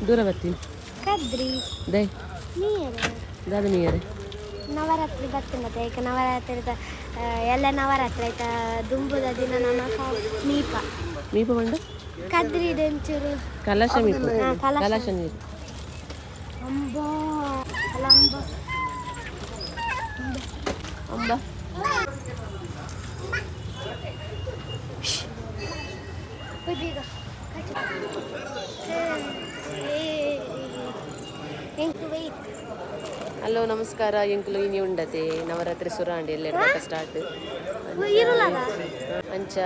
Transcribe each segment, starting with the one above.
ದೂರ ಬರ್ತೀನಿ ಕದ್ರಿ ದೈ ನೀರೇ ದಾದ ನೀರೇ ನವರಾತ್ರಿ ಬರ್ತದೆ ಈಗ ನವರಾತ್ರಿದ ಎಲ್ಲ ನವರಾತ್ರಿ ಆಯ್ತಾ ದುಂಬುದ ದಿನ ನಮ್ಮ ಮೀಪ ಮೀಪ ಮಂಡು ಕದ್ರಿ ಡೆಂಚೂರು ಕಲಶ ಮೀಪ ಕಲಶ ನೀರು ಅಂಬ ಅಲ್ಲ ಅಂಬ ಅಂಬ ಈಗ ಹಲೋ ನಮಸ್ಕಾರ ಎಂಕ್ಲು ಇನಿ ಉಂಡತೆ ನವರಾತ್ರಿ ಸುರಾಂಡಿ ಎಲ್ಲೆರ ಸ್ಟಾರ್ಟ್ ಅಂಚ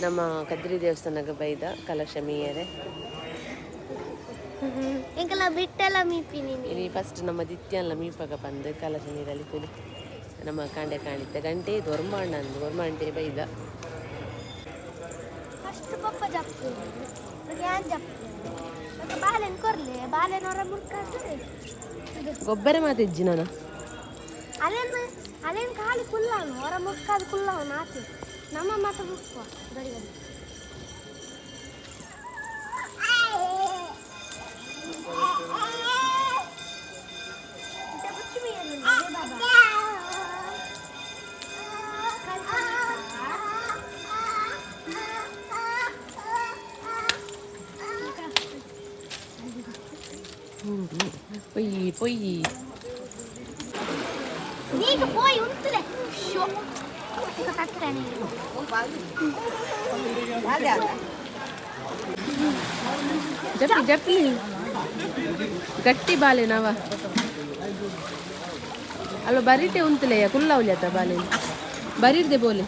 ನಮ್ಮ ಕದ್ರಿ ದೇವಸ್ಥಾನಕ್ಕೆ ಬೈದ ಕಲಶ ಮೀಯರೆ ಬಿಟ್ಟೆಲ್ಲ ಮೀಪಿನಿ ಇನಿ ಫಸ್ಟ್ ನಮ್ಮ ದಿತ್ಯಲ್ಲ ಮೀಪಗ ಬಂದು ಕಲಶ ನೀರಲ್ಲಿ ತುಳಿ ನಮ್ಮ ಕಾಂಡೆ ಕಾಣಿತ್ತೆ ಗಂಟೆ ದೊರ್ಮಾಂಡ ಅಂದು ದೊರ್ಮಾಂಡೆ ಬೈದ ಫಸ್ಟ್ ಪಪ್ಪ ಜಪ್ಪು ಯಾನ್ ಜಪ್ಪು ಬಾಲೆನ್ ಕೊರ್ಲೆ ಬಾಲೆನ್ ಹೊರ ಮುರ್ಕಾಡ್ತಾರೆ ಗೊಬ್ಬರ ಮಾತಿಜ್ಜಿ ನಾನು ಅಲೇನ್ ಖಾಲಿ ಕುಲ್ಲವನು ಹೊರ ಮುರ್ಕಾದ ಕುಲ್ಲವನು ಆಚೆ ನಮ್ಮ ಮಾತ ಮುಕ್ಕುವ ಗಡಿ ಗಡಿ பொய் பொய் நீங்க போய் உந்துல ஷோ கட்டறனே ಜಪ್ಪಿ ಜಪ್ಪಿ ಗಟ್ಟಿ ಬಾಲೆ ನಾವ ಅಲ್ಲ ಬರೀಟೆ ಉಂತಲೆಯ ಕುಲ್ಲವಲಿ ಅತ್ತ ಬಾಲೆ ಬರೀರ್ದೆ ಬೋಲೆ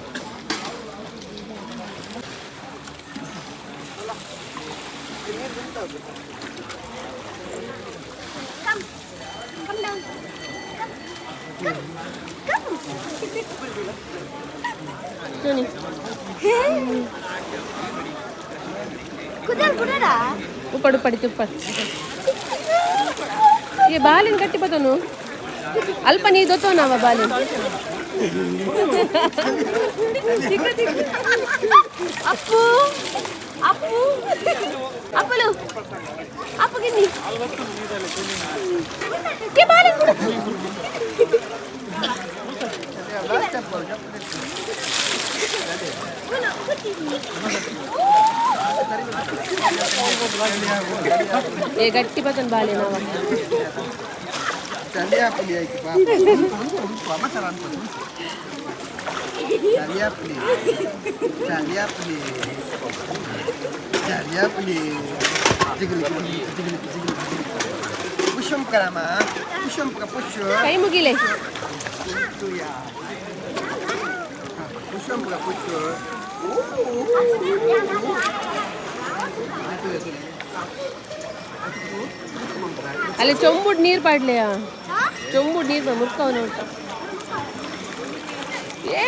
Nani? Kuda. Upad. Ye balin katti patanu. Alpa nee doto na wa balin. Appu. Appulu. Appu gini. Ye balin kuda. ये गट्टी पतन बाले ना चलिए अपनी आई बाप मसाला चलिए अपनी जिगली पुशम करामा पुशम का पुशो कहीं मुगिले itu ya pushum ka pushum ಅಲ್ಲಿ ಚೊಂಬುಡ್ ನೀರು ಪಾಡ್ಲೆಯಾ ಚೊಂಬುಡ್ ನೀರು ಮುರ್ಕವನ ಉಂಟ ಏ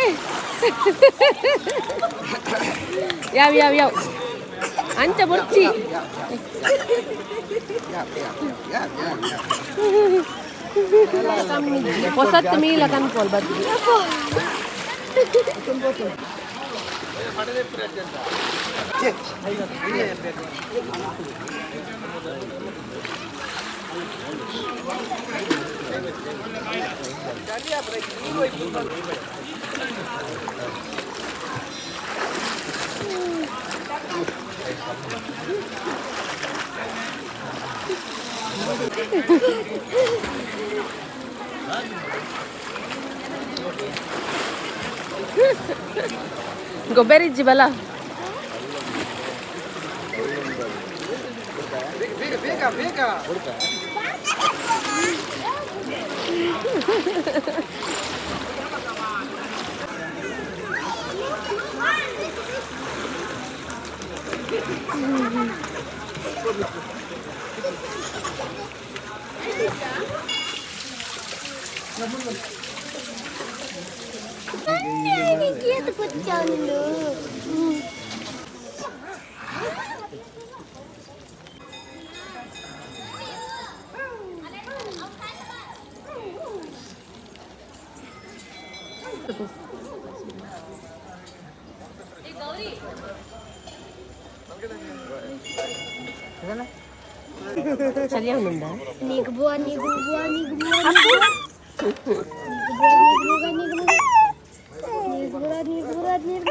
ಯಾವ ಅಂಚ ಮುರ್ಚಿ ಹೊಸತ್ತು ಮೀಲ ಕನ್ಕೋಲ್ ಬರ್ತೀವಿ ಗೊಬ್ಬರಿಜ್ಜಿ ಬಲ ಬೇಗ చలిగా ఉందా నీకు బువ నీకు బువ నీకు బువ నీకు బువ నీకు బువ నీకు బువ నీకు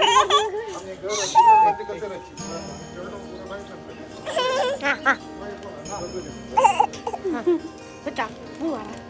Pecah, buar.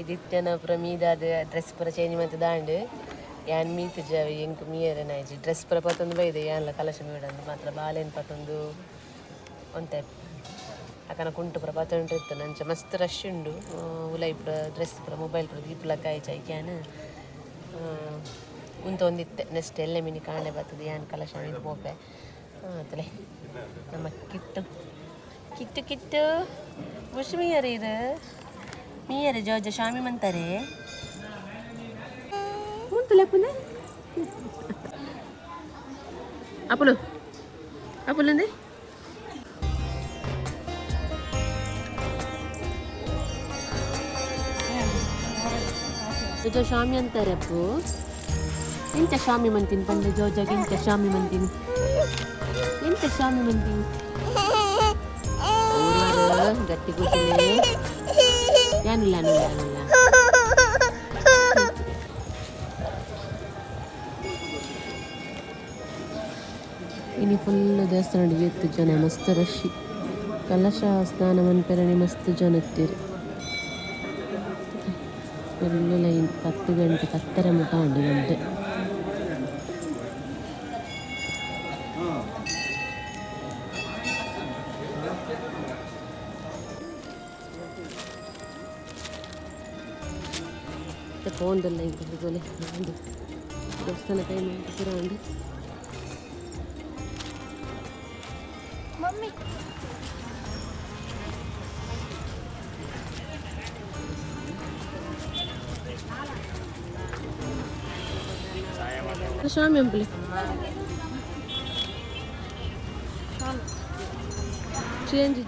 ದಿತ್ತನ ಪುರ ಮೀದಾದ ಡ್ರೆಸ್ ಪುರ ಚೇಂಜ್ ಮಾಡ್ತದಾಂಡು ಯಾನ್ ಮೀತು ಜಾವಿ ಎಂಕ್ ಮೀಯರನಾಯ್ಜಿ ಡ್ರೆಸ್ ಪುರ ಪತ್ತೊಂದು ಬೈದೆ ಯಾನ್ಲ ಕಲಶ ಮೀಡಂದು ಮಾತ್ರ ಬಾಲೆನ್ ಪತ್ತೊಂದು ಒಂಟೆ ಅಕನ ಕುಂಟು ಪುರ ಪತ್ತೊಂಡು ಇತ್ತು ನಂಚ ಮಸ್ತ್ ರಶ್ ಉಂಡು ಉಲೈ ಪುರ ಡ್ರೆಸ್ ಪುರ ಮೊಬೈಲ್ ಪುರ ದೀಪ್ಲ ಕಾಯ್ಚಾಯ್ ಕ್ಯಾನ್ ಉಂತೊಂದಿತ್ತೆ ನೆಕ್ಸ್ಟ್ ಎಲ್ಲೆ ಮಿನಿ ಕಾಣೆ ಬರ್ತದೆ ಯಾನ್ ಕಲಶ ಮೀದು ಪೋಪೆ ಅತಲೆ ನಮ್ಮ ಕಿಟ್ಟು ಕಿಟ್ಟು ಕಿಟ್ಟು ಮುಷ್ ಮೀಯರು ಇದು ಮೀಯರು ಜೋಜ ಶಾಮಿ ಮಂತಾರೆ ಮುಂತಲೆ ಪುನೆ ಅಪ್ಪಲು ಅಪ್ಪಲಂದೆ ಜೋಜ ಶಾಮಿ ಅಂತಾರೆ ಅಪ್ಪು ಇಂಥ ಶಾಮಿ ಮಂತೀನಿ ಪಂಡೆ ಜೋಜಾಗೆ ಇಂಥ ಶಾಮಿ ಮಂತೀನಿ ಎಂತ ಶಾಮಿ ಮಂತೀನಿ ಗಟ್ಟಿ ಕೂತಿಲ್ಲ ಯಾನಿಲ್ಲ ಯಾನಿಲ್ಲ ಇನ್ನು ಫುಲ್ ದೇವಸ್ಥಾನ ಎತ್ತು ಜನ ಮಸ್ತ್ ರಶಿ ಕಲಶ ಸ್ನಾನ ಮನ್ಪೆರಣಿ ಮಸ್ತ್ ಜನ ಎತ್ತೀರಿ ಫುಲ್ ಲೈನ್ 10 ಗಂಟೆ 10:30 ಮುಟ ಉಂಡು ಗಂಟೆ ಫೋನ್ದಲ್ಲ ಇಂಕಲೆ ಒಂದು ದೇವಸ್ಥಾನ ಕೈ ಮಾಡ್ತೀರ ಒಂದು ಮಮ್ಮಿ ಶಾಮಿ ಅಂಬಲಿ ಚೇಂಜ್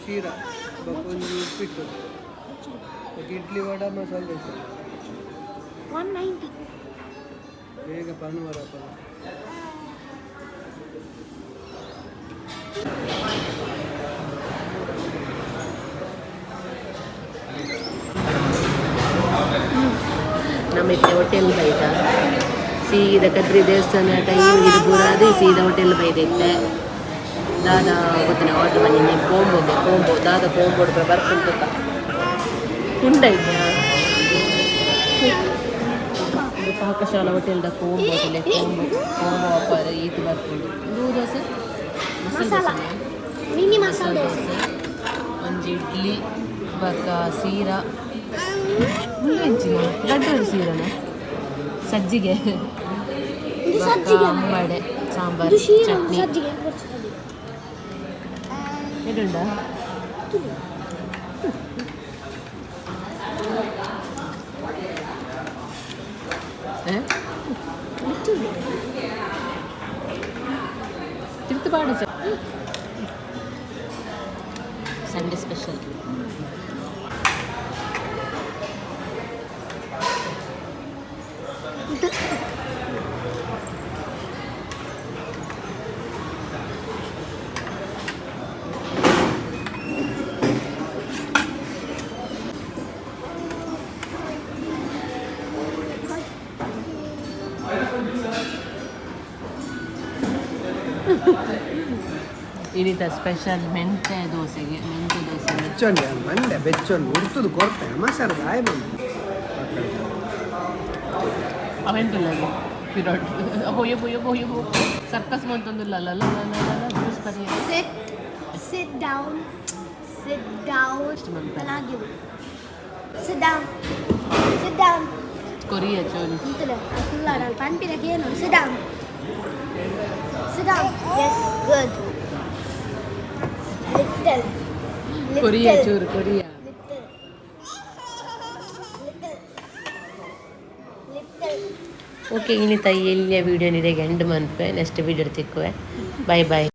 ಸೀರಾ ಒಂದು ಉಪ್ಪಿಟ್ಟು ಇಡ್ಲಿ ವಡ ಮಸಾಲೆ ದೋಸೆ 190 ಬೇಗ ಭಾನುವಾರಪ್ಪ ನಮ್ಮ ಇತ್ತೆ ಹೋಟೆಲ್ ಬೈದ ಸೀದಾ ಕದ್ರಿ ದೇವಸ್ಥಾನ ಟೈಮ್ ಇದು ಬುರಾದು ಸೀದಾ ಹೋಟೆಲ್ ಬೈದೈತೆ ದಾದ ಗೊತ್ತಿನ ಆರ್ಡ್ರ್ ಬನ್ನಿ ನೀವು ಕೋಂಬೋ ದಾದ ಕೋಂಬೋಡ್ ಬರ್ಕೊಂಡು ಉಂಡಾಯ್ತಾ ಇದು ಪಾಕಶಾಲಾ ಹೋಟೆಲ್ದ ಕೋಂಬೋದಲ್ಲೇ ಕೋಂಬೋ ಅಪ್ಪಾರ ಈತು ಬರ್ಕೊಂಡು ಇದು ದೋಸೆ ಮಸಾಲೆ ಮಿನಿ ಮಸಾಲೆ ದೋಸೆ ಒಂದು ಇಡ್ಲಿ ಬಕ್ಕ ಸೀರಾ ಮುಳ್ಳು ಹೆಂಚಿನ ದೊಡ್ಡ ಸೀರನ ಸಜ್ಜಿಗೆ ವಡೆ ಸಾಂಬಾರು ಚಟ್ನಿ ಇಡುಂಡ ತಿರುತುಪಾಡು ಸಂಡೇ ಸ್ಪೆಷಲ್ ಇನ್ನಿತ ಸ್ಪೆಷಲ್ ಮೆಂತ್ಯ ದೋಸೆಗೆ ಬೆಚ್ಚೊಂಡೆ ಮಂಡೆ ಬೆಚ್ಚೊಂಡು ಉಡ್ತದು ಕೊರತೆ ಮಸಾಲ ಆಯ್ ಬಂದು ಅವೆಂತಿಲ್ಲ ಪಿರೋಟ್ ಅಬ್ಬೋ ಸರ್ಕಸ್ ಮಂತೊಂದಿಲ್ಲ Sit down. Pelagi. Sit down. ಕೊರಿಯಾ ಚೋಲಿ Itulah. Aku ladal pan pila kian. Sit down. Yes, good. Little. Korea ಚೂರು ಕೊರಿಯಾ Little. ಓಕೆ ಇನ್ನಿತ ಎಲ್ಲಿಯ ವೀಡಿಯೋ ನಿಮಗೆ ಎಂಡ್ ಮನ್ಪೆ ನೆಕ್ಸ್ಟ್ ವೀಡಿಯೋ ತಿಕ್ಕುವೆ ಬಾಯ್